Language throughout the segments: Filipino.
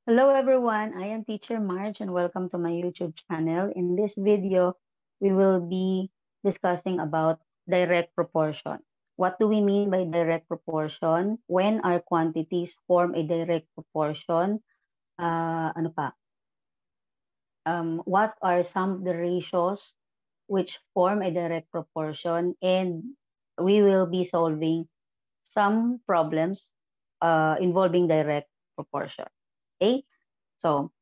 Hello everyone, I am Teacher Marge and welcome to my YouTube channel. In this video, we will be discussing about direct proportion. What do we mean by direct proportion? When our quantities form a direct proportion? Ano pa? What are some of the ratios which form a direct proportion? And we will be solving some problems involving direct proportion. Okay, so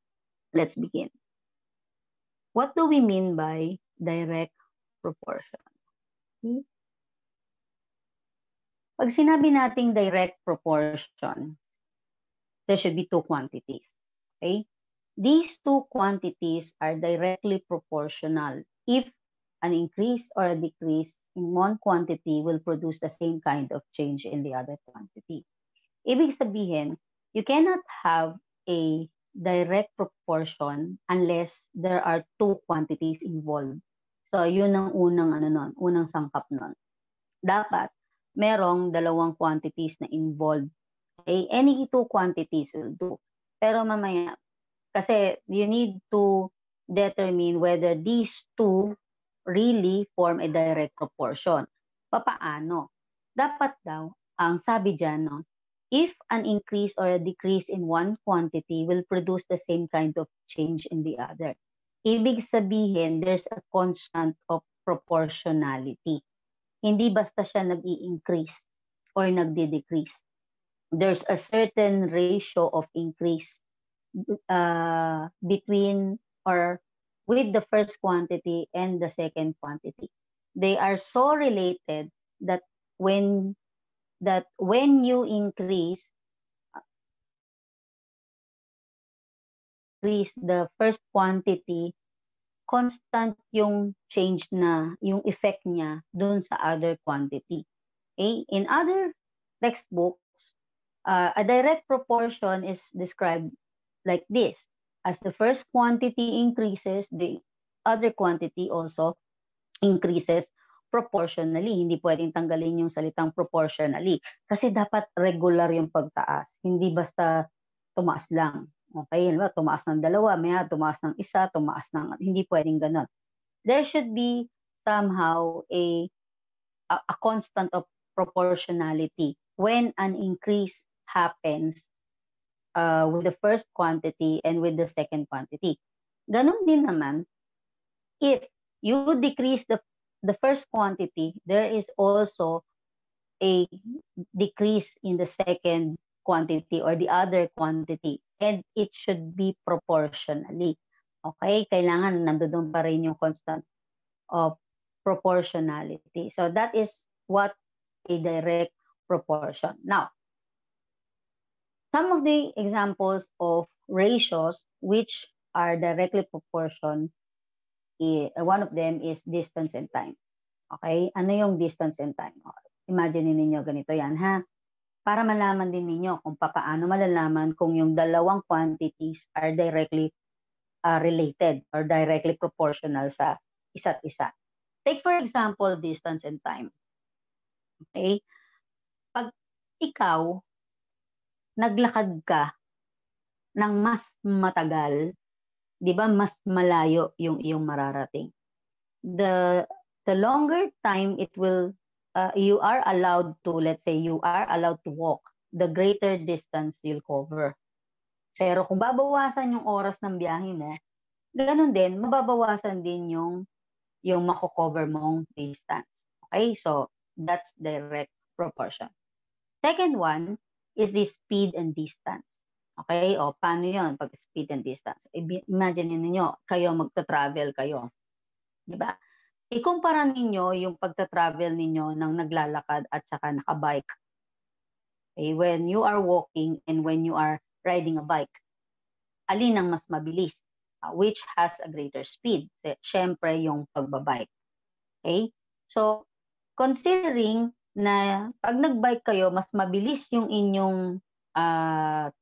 let's begin. What do we mean by direct proportion? Okay? Pag sinabi nating direct proportion, there should be two quantities. Okay? These two quantities are directly proportional if an increase or a decrease in one quantity will produce the same kind of change in the other quantity. Ibig sabihin, you cannot have a direct proportion unless there are two quantities involved. So, yun ang unang sangkap nun. Dapat, merong dalawang quantities na involved. Okay? Any two quantities will do. Pero mamaya, kasi you need to determine whether these two really form a direct proportion. Papaano? Dapat daw, ang sabi dyan, no, if an increase or a decrease in one quantity will produce the same kind of change in the other. Ibig sabihin, there's a constant of proportionality. Hindi basta siya nag-i-increase or nagdi-decrease. There's a certain ratio of increase between or with the first quantity and the second quantity. They are so related that when you increase the first quantity, constant yung change na, yung effect niya dun sa other quantity. Okay? In other textbooks, a direct proportion is described like this. As the first quantity increases, the other quantity also increases proportionally. Hindi pwedeng tanggalin yung salitang proportionally. Kasi dapat regular yung pagtaas. Hindi basta tumaas lang. Okay? Tumaas ng dalawa, maya tumaas ng isa, tumaas ng... Hindi pwedeng ganon. There should be somehow a constant of proportionality when an increase happens with the first quantity and with the second quantity. Ganon din naman, if you decrease the first quantity, there is also a decrease in the second quantity or the other quantity, and it should be proportionally. Okay? Kailangan nandoon pa rin yung constant of proportionality. So that is what a direct proportion. Now, some of the examples of ratios which are directly proportional, one of them is distance and time. Okay? Ano yung distance and time? Imagine ninyo ganito yan, ha? Para malaman din ninyo kung paano malalaman kung yung dalawang quantities are directly related or directly proportional sa isa't isa. Take for example, distance and time. Okay? Pag ikaw, naglakad ka ng mas matagal, di ba mas malayo yung iyong mararating. The longer time it will, you are allowed to, let's say you are allowed to walk, the greater distance you'll cover. Pero kung babawasan yung oras ng biyahe mo, ganun din, mababawasan din yung mako-cover mong distance. Okay? So, that's direct proportion. Second one is the speed and distance. Okay? O, paano yun pag speed and distance? Imagine niyo kayo magta-travel kayo. Diba? Ikumpara ninyo yung pagta-travel ninyo ng naglalakad at saka nakabike. Okay? When you are walking and when you are riding a bike, alin ang mas mabilis? Which has a greater speed? Siyempre, yung pagbabike. Okay? So, considering na pag nagbike kayo, mas mabilis yung inyong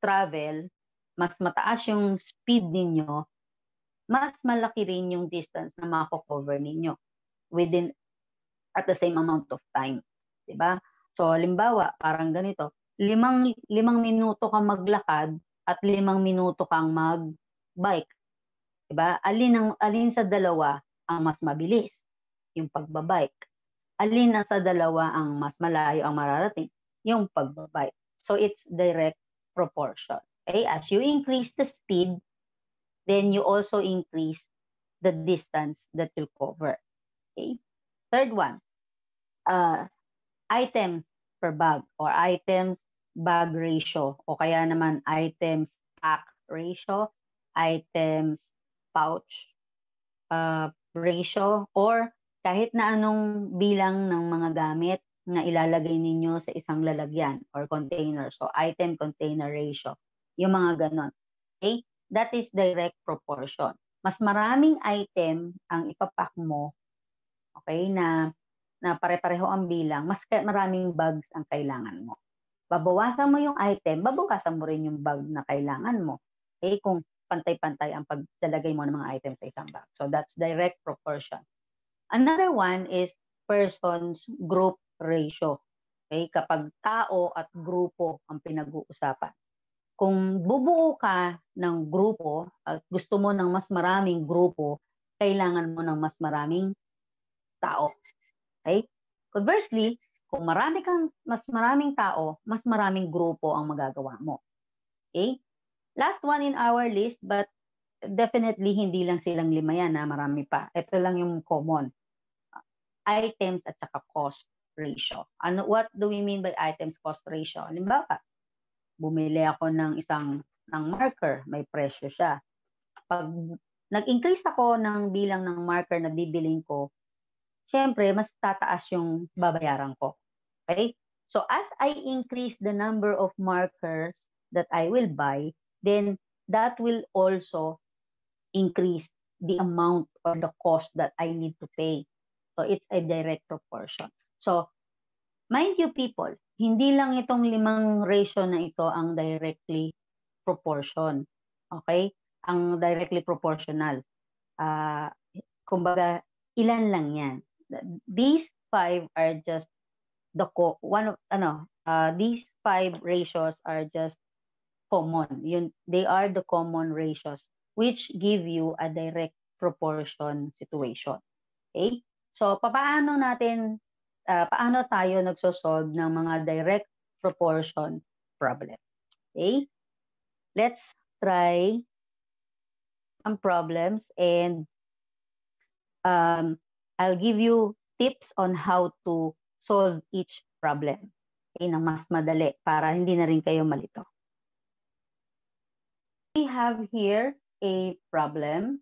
travel, mas mataas yung speed ninyo, mas malaki rin yung distance na mako-cover ninyo within at the same amount of time. Diba? So, halimbawa, parang ganito, limang minuto ka maglakad at 5 minuto kang mag-bike. Diba? Alin sa dalawa ang mas mabilis? Yung pagbabike. Alin sa dalawa ang mas malayo ang mararating? Yung pagbabike. So it's direct proportion. Okay? As you increase the speed, then you also increase the distance that you'll cover. Okay? Third one, items per bag or items bag ratio o kaya naman items pack ratio, items pouch ratio, or kahit na anong bilang ng mga gamit na ilalagay ninyo sa isang lalagyan or container. So, item container ratio. Yung mga ganon. Okay? That is direct proportion. Mas maraming item ang ipapack mo, okay, na pare-pareho ang bilang, mas maraming bags ang kailangan mo. Babawasan mo yung item, babawasan mo rin yung bag na kailangan mo. Okay? Kung pantay-pantay ang paglalagay mo ng mga items sa isang bag. So that's direct proportion. Another one is persons group ratio. Okay? Kapag tao at grupo ang pinag-uusapan. Kung bubuo ka ng grupo at gusto mo ng mas maraming grupo, kailangan mo ng mas maraming tao. Okay? Conversely, kung mas maraming tao, mas maraming grupo ang magagawa mo. Okay? Last one in our list, but definitely hindi lang silang 5 yan, marami pa. Ito lang yung common. Items at saka cost ratio. What do we mean by items cost ratio? Halimbawa, bumili ako ng marker, may presyo siya. Pag nag-increase ako ng bilang ng marker na bibiling ko, syempre, mas tataas yung babayaran ko. Okay? So, as I increase the number of markers that I will buy, then that will also increase the amount or the cost that I need to pay. So, it's a direct proportion. So, mind you people, hindi lang itong 5 ratio na ito ang directly proportion. Okay? Ang directly proportional. Kumbaga, ilan lang yan. These 5 are just these 5 ratios are just common. They are the common ratios which give you a direct proportion situation. Okay? So, paano tayo nagsosolve ng mga direct proportion problem? Okay? Let's try some problems and I'll give you tips on how to solve each problem. Okay, nang mas madali para hindi na rin kayo malito. We have here a problem.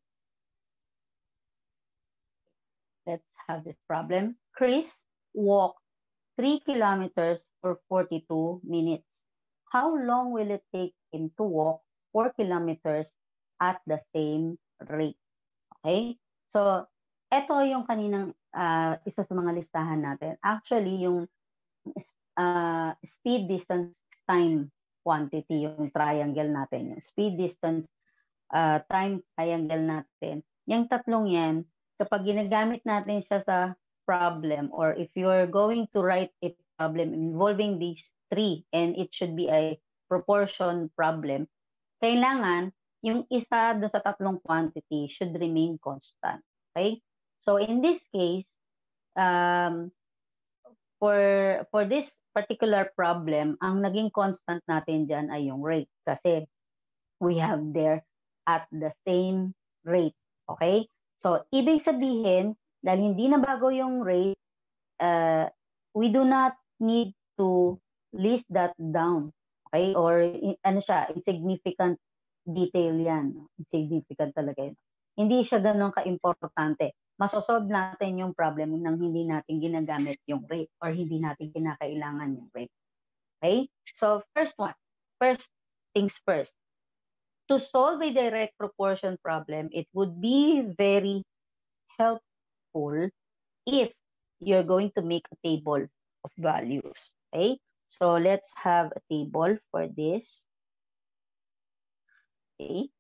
Let's have this problem. Chris walked 3 kilometers for 42 minutes. How long will it take him to walk 4 kilometers at the same rate? Okay? So, ito yung kaninang isa sa mga listahan natin. Actually, yung speed, distance, time, quantity, yung triangle natin. Yung speed, distance, time, triangle natin. Yung tatlong yan, kapag ginagamit natin siya sa problem or if you're going to write a problem involving these 3 and it should be a proportion problem, kailangan yung isa doon sa tatlong quantity should remain constant. Okay? So in this case, for this particular problem, ang naging constant natin dyan ay yung rate kasi we have there at the same rate. Okay? So, ibig sabihin, dahil hindi na bago yung rate, we do not need to list that down. Okay? Or, insignificant detail yan. Insignificant talaga yun. Hindi siya ganun ka-importante. Masosolve natin yung problem nang hindi natin ginagamit yung rate or hindi natin kinakailangan yung rate. Okay? So, first things first. To solve a direct proportion problem, it would be very helpful if you're going to make a table of values. Okay? So, let's have a table for this. Okay?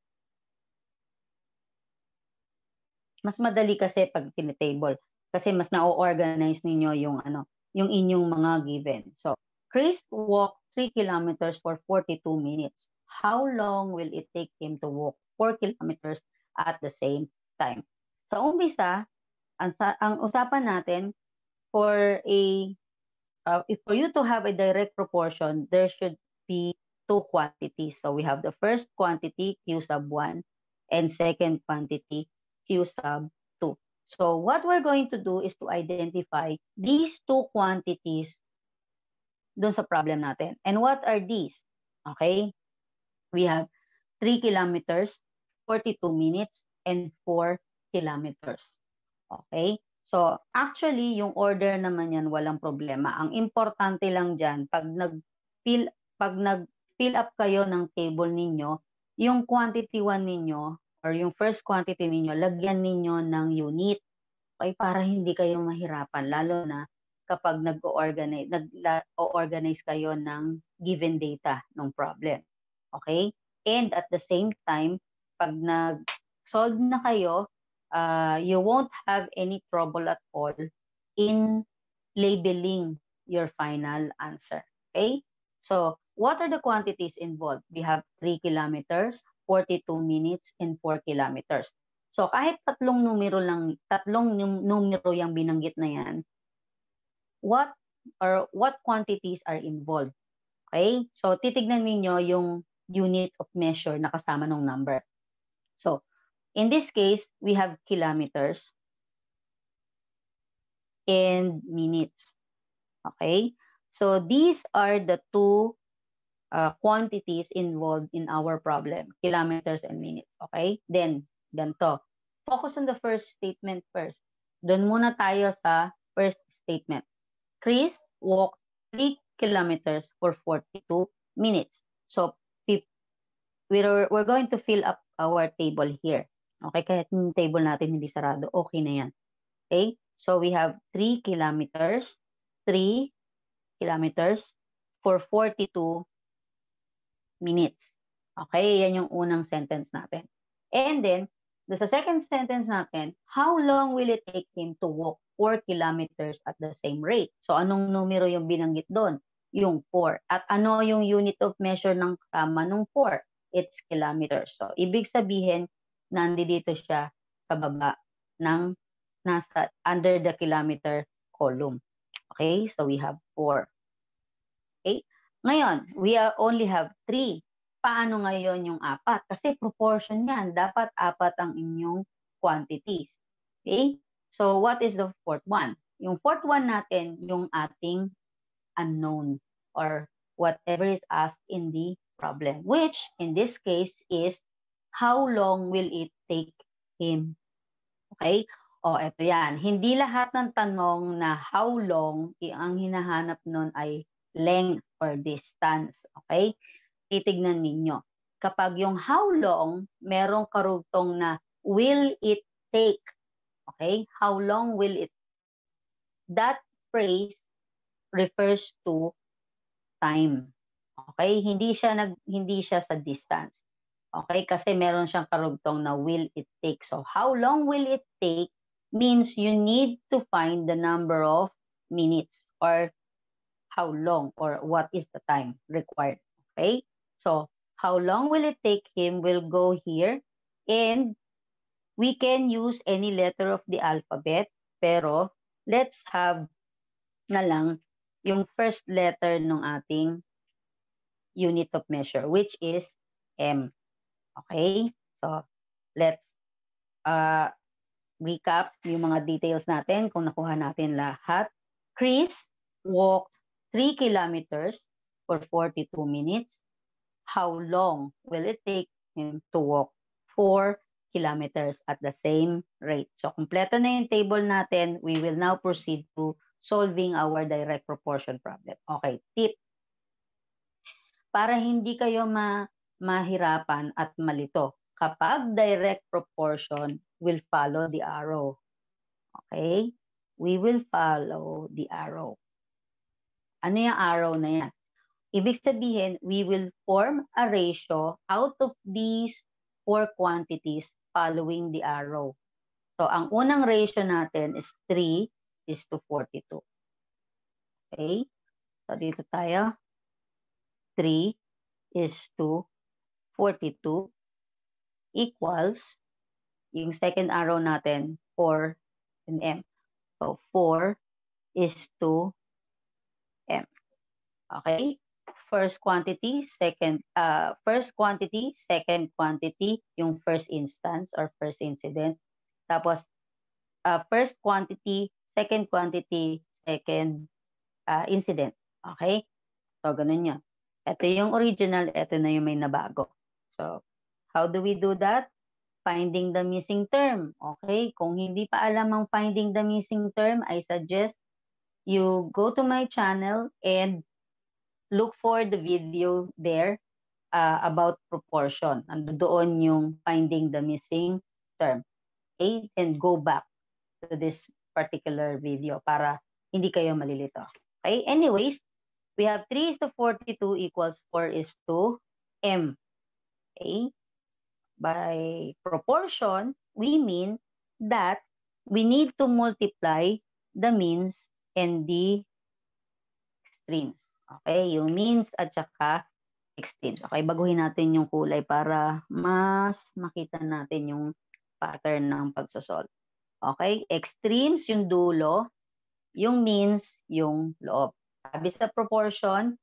Mas madali kasi pag tinitable. Kasi mas na-organize ninyo yung inyong mga given. So, Chris walked 3 kilometers for 42 minutes. how long will it take him to walk 4 kilometers at the same time? Sa umpisa, ang usapan natin for for you to have a direct proportion, there should be two quantities. So we have the first quantity, Q sub 1, and second quantity, Q sub 2. So what we're going to do is to identify these two quantities dun sa problem natin. And what are these? Okay? We have 3 kilometers, 42 minutes, and 4 kilometers. Okay? So, actually, yung order naman yan, walang problema. Ang importante lang dyan, pag nag-fill up kayo ng table ninyo, yung quantity 1 ninyo, or yung first quantity ninyo, lagyan ninyo ng unit. Okay? Para hindi kayo mahirapan, lalo na kapag nag-organize kayo ng given data ng problem. Okay? And at the same time, pag nag-solve na kayo, you won't have any trouble at all in labeling your final answer. Okay? So, what are the quantities involved? We have 3 kilometers, 42 minutes, and 4 kilometers. So, kahit tatlong numero yung binanggit na yan, what quantities are involved? Okay? So, titignan ninyo yung unit of measure na kasama ng number. So, in this case, we have kilometers and minutes. Okay? So, these are the two quantities involved in our problem, kilometers and minutes. Okay? Then, ganito. Focus on the first statement first. Doon muna tayo sa first statement. Chris walked 3 kilometers for 42 minutes. So, we're going to fill up our table here. Okay, kahit yung table natin hindi sarado, okay na yan. Okay, so we have 3 kilometers for 42 minutes. Okay, yan yung unang sentence natin. And then, sa second sentence natin, how long will it take him to walk 4 kilometers at the same rate? So, anong numero yung binanggit doon? Yung 4. At ano yung unit of measure ng kasama ng 4? It's kilometers. So, ibig sabihin, nandito siya sa baba ng nasa under the kilometer column. Okay? So, we have 4. Okay? Ngayon, we only have 3. Paano ngayon yung 4? Kasi proportion yan. Dapat 4 ang inyong quantities. Okay? So, what is the fourth one? Yung fourth one natin, yung ating unknown or whatever is asked in the problem, which in this case is how long will it take him? Okay? O, eto yan. Hindi lahat ng tanong na how long, ang hinahanap nun ay length or distance. Okay? Titignan ninyo. Kapag yung how long, merong karugtong na will it take. Okay? How long will it? That phrase refers to time. Okay? Hindi siya sa distance. Okay? Kasi meron siyang karugtong na will it take. So, how long will it take means you need to find the number of minutes or how long or what is the time required. Okay? So, how long will it take him? We'll go here and we can use any letter of the alphabet, pero let's have na lang yung first letter ng ating unit of measure, which is M. Okay? So, let's recap yung mga details natin kung nakuha natin lahat. Chris walked 3 kilometers for 42 minutes. How long will it take him to walk 4 kilometers at the same rate? So, kompleto na yung table natin. We will now proceed to solving our direct proportion problem. Okay, tip. Para hindi kayo mahirapan at malito, kapag direct proportion will follow the arrow. Okay? We will follow the arrow. Ano yung arrow na yan? Ibig sabihin, we will form a ratio out of these 4 quantities following the arrow. So, ang unang ratio natin is 3 is to 42. Okay? So, dito tayo. 3 is to 42 equals, yung second arrow natin, 4 and M. So, 4 is to M. Okay? First quantity, second quantity, yung first instance or first incident. Tapos, first quantity, second quantity, second incident. Okay? So, ganun yun. Ito yung original, ito na yung may nabago. So, how do we do that? Finding the missing term. Okay? Kung hindi pa alam ang finding the missing term, I suggest you go to my channel and look for the video there about proportion. Doon yung finding the missing term. Okay? And go back to this particular video para hindi kayo malilito. Okay? Anyways, we have 3 is to 42 equals 4 is to M. Okay? By proportion, we mean that we need to multiply the means and the extremes. Okay? Yung means at saka extremes. Okay? Baguhin natin yung kulay para mas makita natin yung pattern ng pagsosolve. Okay? Extremes yung dulo, yung means yung loob. Sabi sa proportion,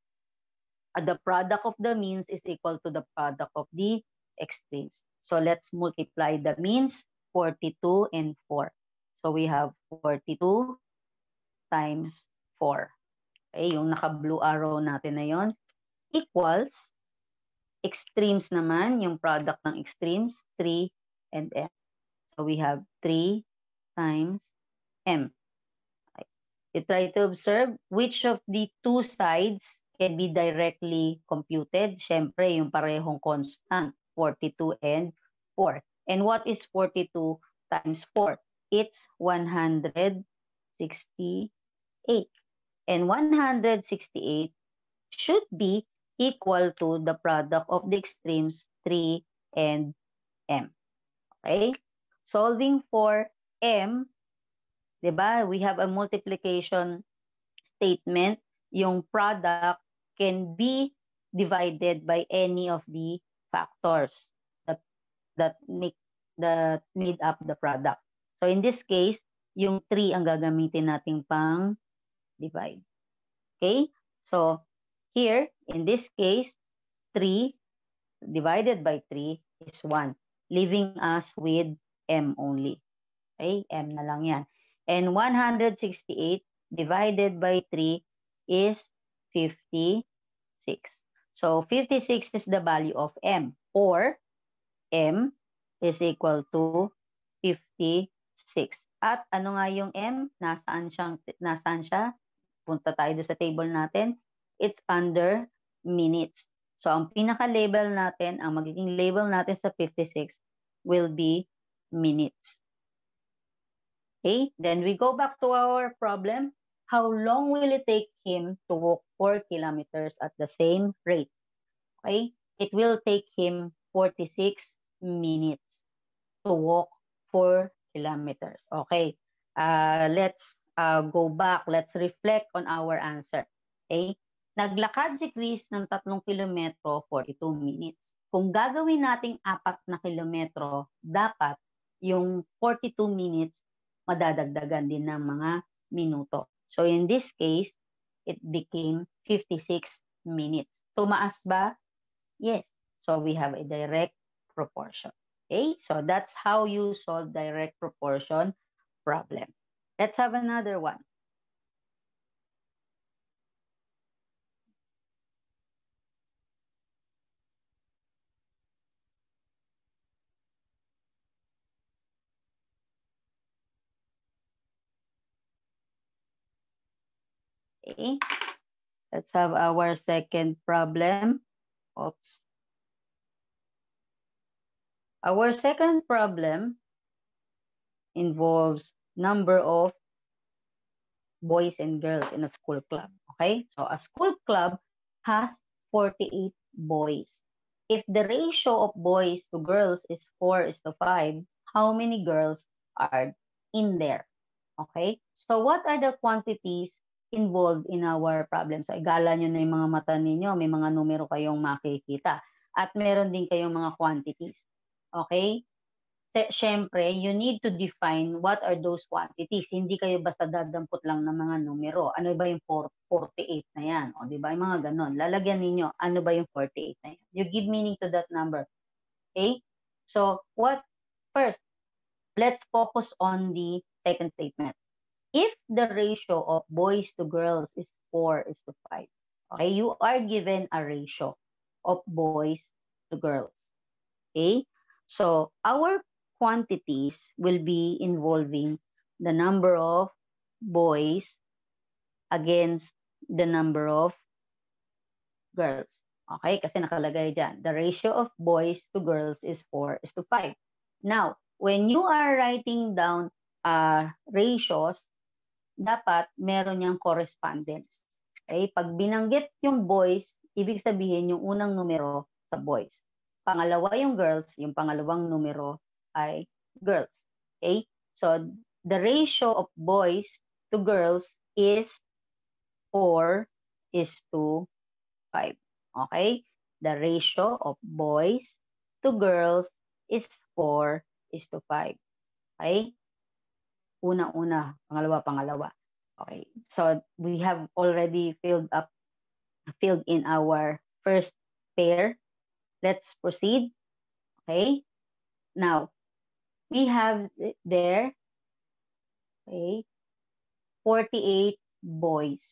the product of the means is equal to the product of the extremes. So let's multiply the means, 42 and 4. So we have 42 times 4. Okay, yung naka-blue arrow natin na yon equals, extremes naman, yung product ng extremes, 3 and M. So we have 3 times M. Okay. You try to observe which of the two sides can be directly computed. Siyempre, yung parehong constant, 42 and 4. And what is 42 times 4? It's 168. And 168 should be equal to the product of the extremes 3 and M. Okay? Solving for M, diba? We have a multiplication statement. Yung product can be divided by any of the factors that made up the product. So in this case, yung 3 ang gagamitin nating pang divide. Okay? So here, in this case, 3 divided by 3 is 1, leaving us with M only. Okay? M na lang yan. And 168 divided by 3 is 56. So 56 is the value of M, or M is equal to 56. At ano nga yung M? Nasaan siya? Punta tayo sa table natin. It's under minutes. So ang pinaka-label natin, ang magiging label natin sa 56 will be minutes. Okay, then we go back to our problem. How long will it take him to walk 4 kilometers at the same rate? Okay, it will take him 46 minutes to walk 4 kilometers. Okay, let's go back. Let's reflect on our answer. Okay, naglakad si Chris ng 3 kilometro, 42 minutes. Kung gagawin nating 4 na kilometro, dapat yung 42 minutes madadagdagan din ng mga minuto. So in this case, it became 56 minutes. Tumaas ba? Yes. So we have a direct proportion. Okay? So that's how you solve direct proportion problem. Let's have another one. Okay? Let's have our second problem. Oops. Our second problem involves number of boys and girls in a school club. Okay? So a school club has 48 boys. If the ratio of boys to girls is 4 is to 5, how many girls are in there? Okay? So what are the quantities involved in our problem? So igala nyo na yung mga mata ninyo, may mga numero kayong makikita. At meron din kayong mga quantities. Okay? Siyempre, you need to define what are those quantities. Hindi kayo basta dadampot lang ng mga numero. Ano ba yung 48 na yan? O, di ba? Yung mga ganon. Lalagyan ninyo, ano ba yung 48 na yan? You give meaning to that number. Okay? So, first, let's focus on the second statement. If the ratio of boys to girls is 4:5, okay, you are given a ratio of boys to girls. Okay? So, our quantities will be involving the number of boys against the number of girls. Okay? Kasi nakalagay dyan. The ratio of boys to girls is 4:5. Now, when you are writing down ratios, dapat meron niyang correspondence. Okay? Pag binanggit yung boys, ibig sabihin yung unang numero sa boys. Pangalawa yung girls, yung pangalawang numero ay girls. Okay? So, the ratio of boys to girls is 4:5. Okay? The ratio of boys to girls is 4:5. Okay? Una-una, pangalawa. Okay. So, we have already filled in our first pair. Let's proceed. Okay. Now, we have there, okay, 48 boys.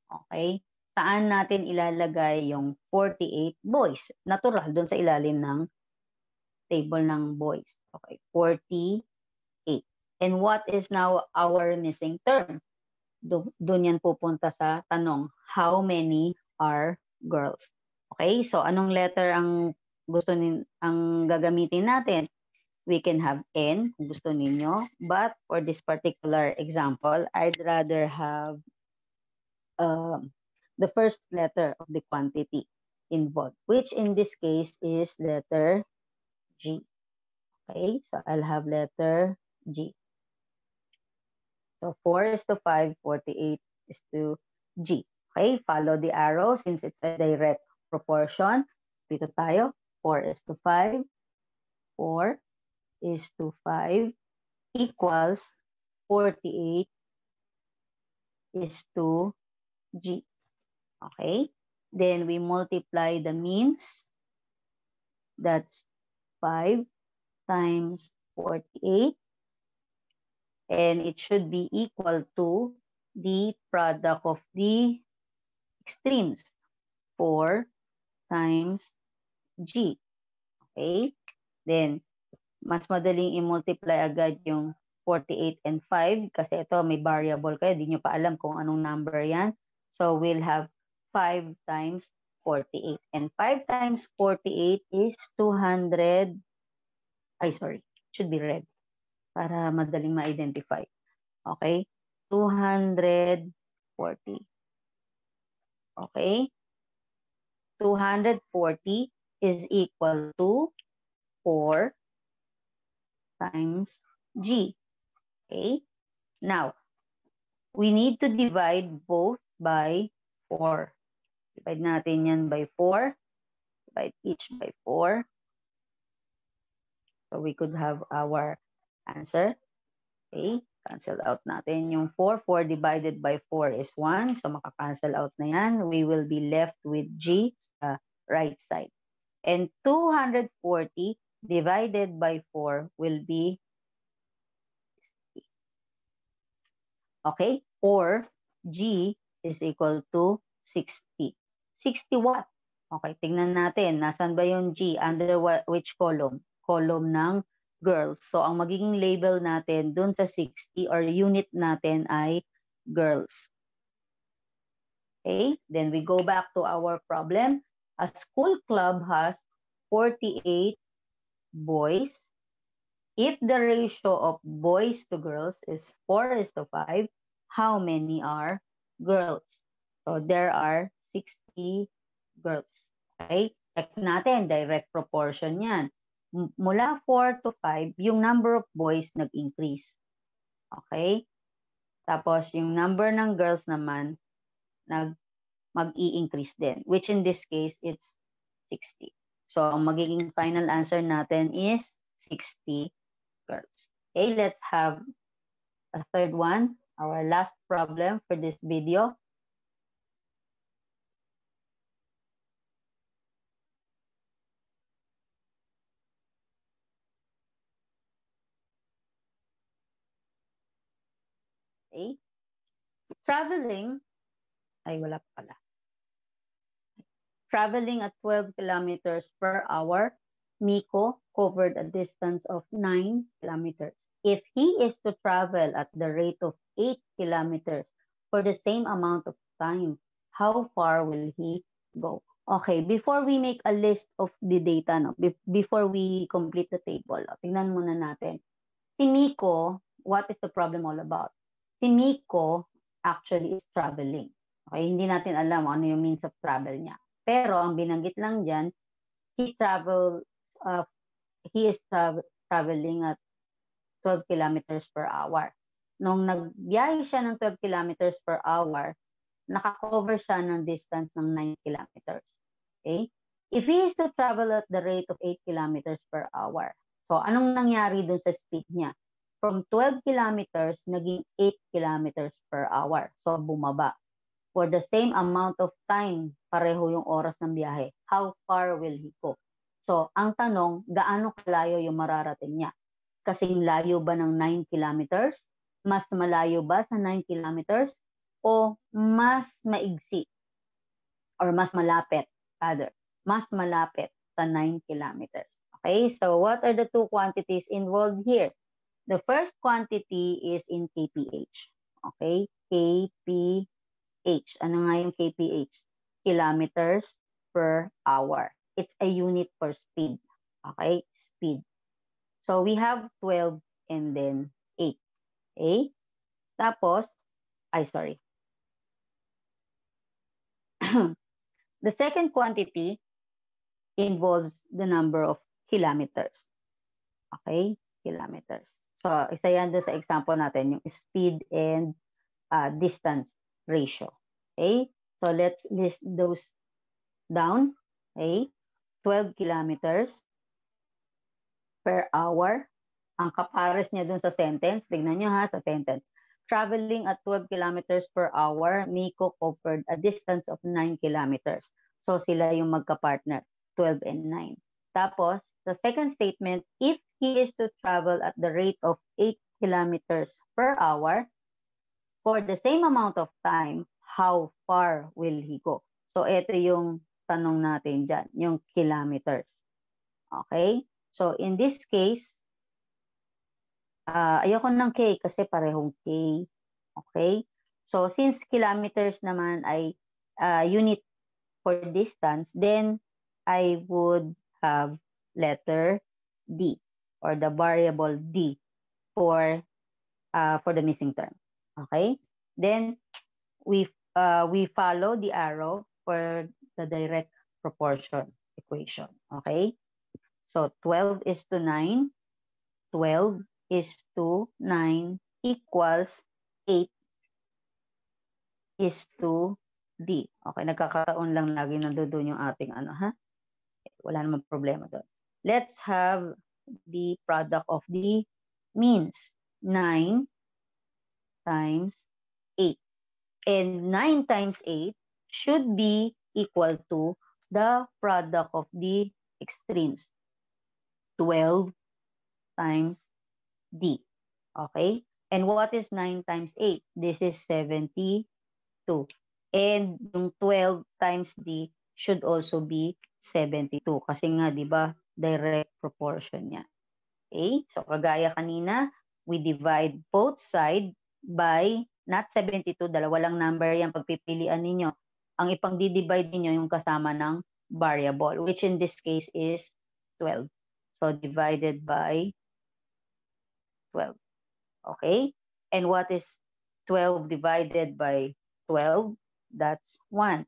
Okay. Saan natin ilalagay yung 48 boys? Natural, doon sa ilalim ng table ng boys. Okay. 48. And what is now our missing term? Doon yan pupunta sa tanong, how many are girls? Okay, so anong letter ang ang gagamitin natin? We can have N kung gusto ninyo, but for this particular example, I'd rather have the first letter of the quantity involved, which in this case is letter G. Okay, so I'll have letter G. So 4:5, 48 is to G. Okay, follow the arrow since it's a direct proportion. Dito tayo, 4:5, 4:5 equals 48 is to G. Okay, then we multiply the means. That's 5 times 48. And it should be equal to the product of the extremes, 4 times G. Okay? Then, mas madaling i-multiply agad yung 48 and 5 kasi ito may variable kayo, di nyo pa alam kung anong number yan. So, we'll have 5 times 48. And 5 times 48 is 200, should be red para madaling ma-identify. Okay? 240. Okay? 240 is equal to 4 times G. Okay? Now, we need to divide both by 4. Divide natin yan by 4. Divide each by 4. So, we could have our answer. Okay? Cancel out natin yung 4. 4 divided by 4 is 1. So, maka-cancel out na yan. We will be left with G sa right side. And 240 divided by 4 will be 60. Okay? Or G is equal to 60. 60 what? Okay, tingnan natin. Nasaan ba yung G? Under which column? Column ng girls. So, ang magiging label natin dun sa 60 or unit natin ay girls. Okay? Then we go back to our problem. A school club has 48 boys. If the ratio of boys to girls is 4:5, how many are girls? So there are 60 girls. Okay? Check natin, direct proportion yan. Mula 4 to 5, yung number of boys nag-increase. Okay? Tapos yung number ng girls naman, mag-i-increase din. Which in this case, it's 60. So, ang magiging final answer natin is 60 girls. Okay, let's have a third one, our last problem for this video. Okay, traveling, ay wala pa pala. Traveling at 12 kilometers per hour, Miko covered a distance of 9 kilometers. If he is to travel at the rate of 8 kilometers for the same amount of time, how far will he go? Okay, before we make a list of the data, no, before we complete the table, tingnan muna natin. Si Miko, what is the problem all about? Si Miko actually is traveling. Okay, hindi natin alam ano yung means of travel niya. Pero ang binanggit lang dyan, he travel, uh, he is traveling at 12 kilometers per hour. Nung nagbiyahe siya ng 12 kilometers per hour, nakakover siya ng distance ng 9 kilometers. Okay? If he is to travel at the rate of 8 kilometers per hour, so anong nangyari dun sa speed niya? From 12 kilometers, naging 8 kilometers per hour. So bumaba. For the same amount of time, pareho yung oras ng biyahe. How far will he go? So, ang tanong, gaano kalayo yung mararating niya? Kasing layo ba ng 9 kilometers? Mas malayo ba sa 9 kilometers? O mas maigsi? Or mas malapit? Rather, mas malapit sa 9 kilometers. Okay, so what are the two quantities involved here? The first quantity is in kph. Okay, kph. Ano nga yung kph? Kilometers per hour. It's a unit for speed. Okay, speed. So we have 12 and then 8. Okay? Tapos, sorry. The second quantity involves the number of kilometers. Okay? Kilometers. So, isa yan doon sa example natin, yung speed and distance ratio. Okay? So, let's list those down. Okay? 12 kilometers per hour. Ang kapares niya dun sa sentence, tignan nyo ha, sa sentence. Traveling at 12 kilometers per hour, Miko covered a distance of 9 kilometers. So sila yung magka-partner, 12 and 9. Tapos, sa second statement, if he is to travel at the rate of 8 kilometers per hour, for the same amount of time, how far will he go? So ito yung tanong natin dyan, yung kilometers. Okay? So in this case, ayoko ng K kasi parehong K. Okay? So, since kilometers naman ay unit for distance, then I would have letter D or the variable D for the missing term. Okay? Then, we follow the arrow for the direct proportion equation. Okay? So, 12 is to 9. 12 is to 9 equals 8 is to D. Okay, nagkakaroon lang lagi nandoon yung ating ano, ha? Wala namang problema doon. Let's have the product of the means. 9 times 8. And 9 times 8 should be equal to the product of the extremes. 12 times D. Okay? And what is 9 times 8? This is 72. And yung 12 times D should also be 72. Kasi nga, di ba, direct proportion niya. Okay? So, kagaya kanina, we divide both sides by not 72. Dalawa lang number yan pagpipilian ninyo. Ang ipang-divide ninyo yung kasama ng variable, which in this case is 12. So, divided by 12. Okay? And what is 12 divided by 12? That's 1.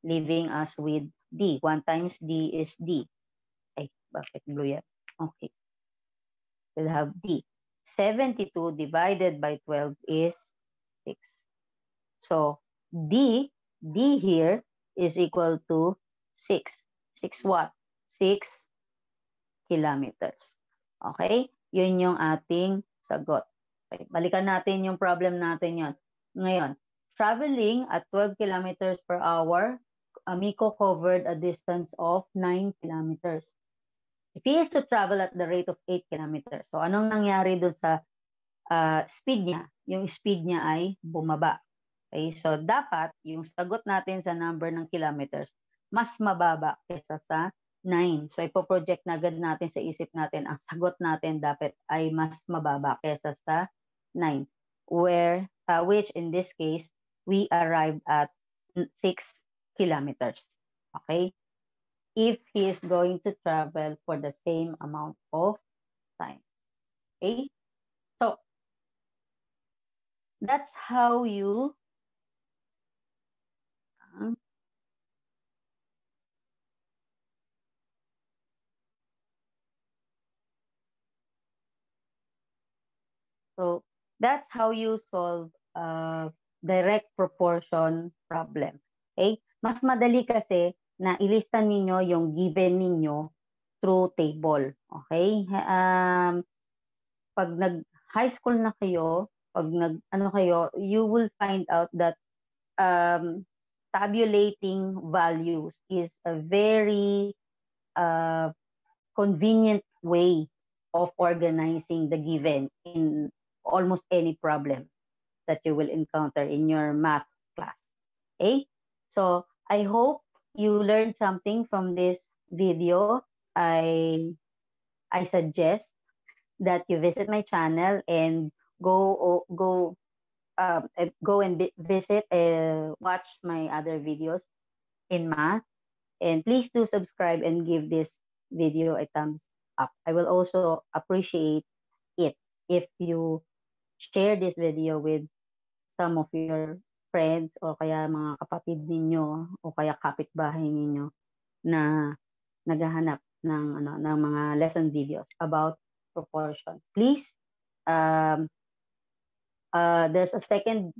Leaving us with D. 1 times D is D. Ay, bakit blue yan? Okay. We'll have D. 72 divided by 12 is 6. So, D here is equal to 6. 6 what? 6 kilometers. Okay? Yun yung ating sagot. Okay, balikan natin yung problem natin yon. Ngayon, traveling at 12 kilometers per hour, Miko covered a distance of 9 kilometers. If he is to travel at the rate of 8 kilometers, so anong nangyari doon sa speed niya? Yung speed niya ay bumaba. Okay, so dapat yung sagot natin sa number ng kilometers mas mababa kaysa sa 9. So ipoproject na agad natin sa isip natin, ang sagot natin dapat ay mas mababa kaysa sa 9. Which in this case, we arrived at 6 kilometers. Okay? If he is going to travel for the same amount of time. Okay? So, that's how you So that's how you solve direct proportion problem. Okay? Mas madali kasi na ilista ninyo yung given ninyo through table. Okay? Pag nag-high school na kayo, pag nag-ano kayo, you will find out that tabulating values is a very uh, convenient way of organizing the given in almost any problem that you will encounter in your math class. Okay? So I hope you learned something from this video. I suggest that you visit my channel and go and visit watch my other videos in math, and please do subscribe and give this video a thumbs up. I will also appreciate it if you share this video with some of your friends o kaya mga kapatid ninyo o kaya kapitbahay ninyo na naghahanap ng mga lesson videos about proportion. Please, there's a second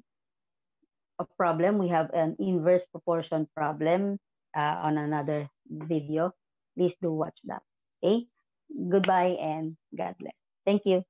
problem. We have an inverse proportion problem on another video. Please do watch that. Okay? Goodbye and God bless. Thank you.